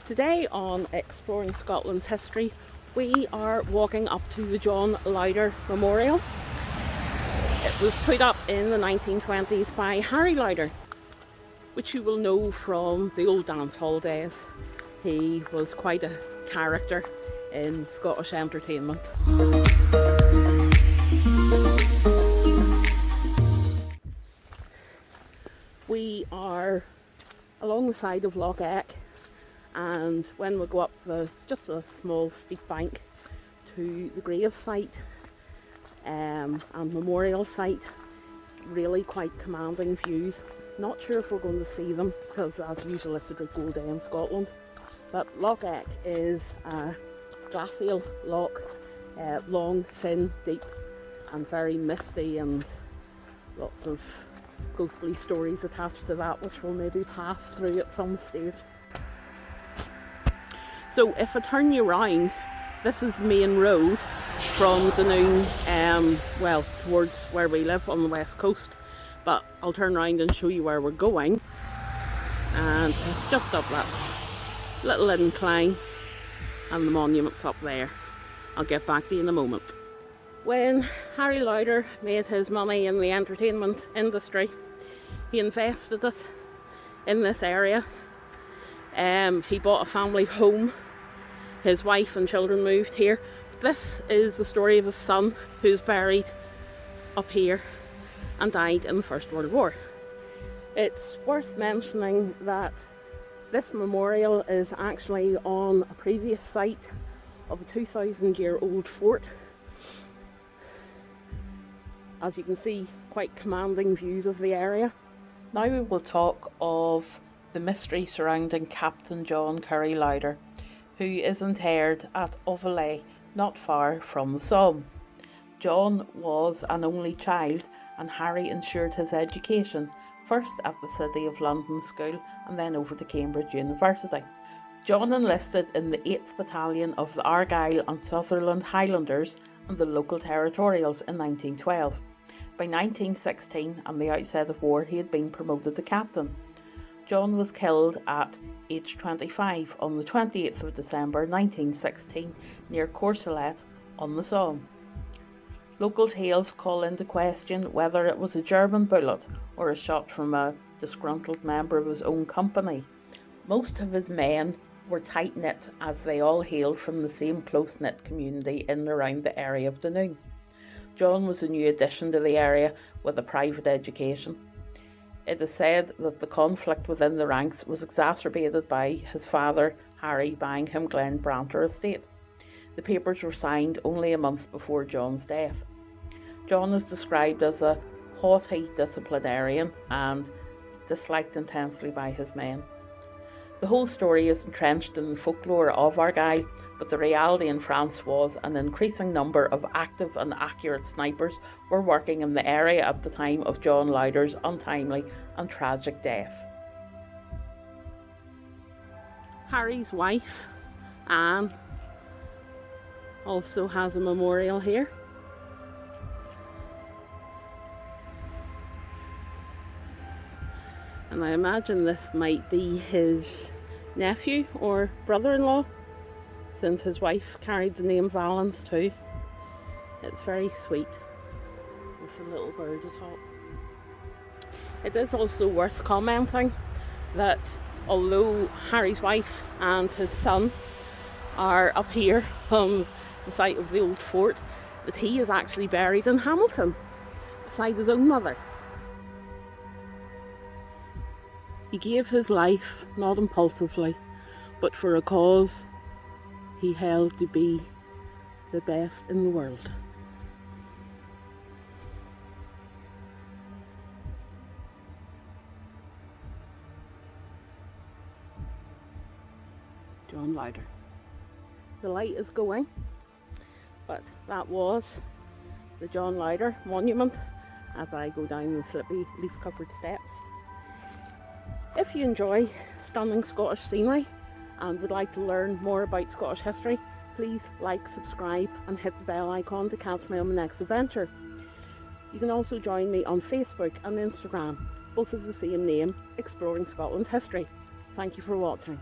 Today on Exploring Scotland's History, we are walking up to the John Lauder Memorial. It was put up in the 1920s by Harry Lauder, which you will know from the old dance hall days. He was quite a character in Scottish entertainment. We are along the side of Loch, and when we go up just a small steep bank to the grave site and memorial site, really quite commanding views. Not sure if we're going to see them because, as usual, it's a gold day in Scotland. But Loch is a glacial loch, long, thin, deep, and very misty, and lots of ghostly stories attached to that, which we'll maybe pass through at some stage. So if I turn you around, this is the main road from Dunoon, well, towards where we live on the west coast. But I'll turn around and show you where we're going. And it's just up that little incline, and the monument's up there. I'll get back to you in a moment. When Harry Lauder made his money in the entertainment industry, he invested it in this area. He bought a family home. His wife and children moved here. This is the story of his son, who's buried up here and died in the First World War. It's worth mentioning that this memorial is actually on a previous site of a 2,000-year-old fort. As you can see, quite commanding views of the area. Now we will talk of the mystery surrounding Captain John Curry Lauder, who is interred at 𝕵𝖚𝖕, not far from the Somme. John was an only child, and Harry ensured his education, first at the City of London School and then over to Cambridge University. John enlisted in the 8th Battalion of the Argyll and Sutherland Highlanders and the local territorials in 1912. By 1916, and the outset of war, he had been promoted to captain. John was killed at age 25 on the 28th of December 1916 near Courcelette on the Somme. Local tales call into question whether it was a German bullet or a shot from a disgruntled member of his own company. Most of his men were tight-knit, as they all hailed from the same close-knit community in and around the area of Dunoon. John was a new addition to the area with a private education. It is said that the conflict within the ranks was exacerbated by his father Harry buying him 𝕈𝖆𝖚𝖚 estate. The papers were signed only a month before John's death. John is described as a haughty disciplinarian and disliked intensely by his men. The whole story is entrenched in the folklore of Argyll, but the reality in France was an increasing number of active and accurate snipers were working in the area at the time of John Lauder's untimely and tragic death. Harry's wife, Anne, also has a memorial here. And I imagine this might be his nephew or brother-in-law, since his wife carried the name Valens too. It's very sweet, with a little bird atop. It is also worth commenting that although Harry's wife and his son are up here on the site of the old fort, that he is actually buried in Hamilton beside his own mother. He gave his life not impulsively, but for a cause he held to be the best in the world. John Lauder. The light is going, but that was the John Lauder monument as I go down the slippy leaf-covered steps. If you enjoy stunning Scottish scenery and would like to learn more about Scottish history, please like, subscribe and hit the bell icon to catch me on my next adventure. You can also join me on Facebook and Instagram, both of the same name, Exploring Scotland's History. Thank you for watching.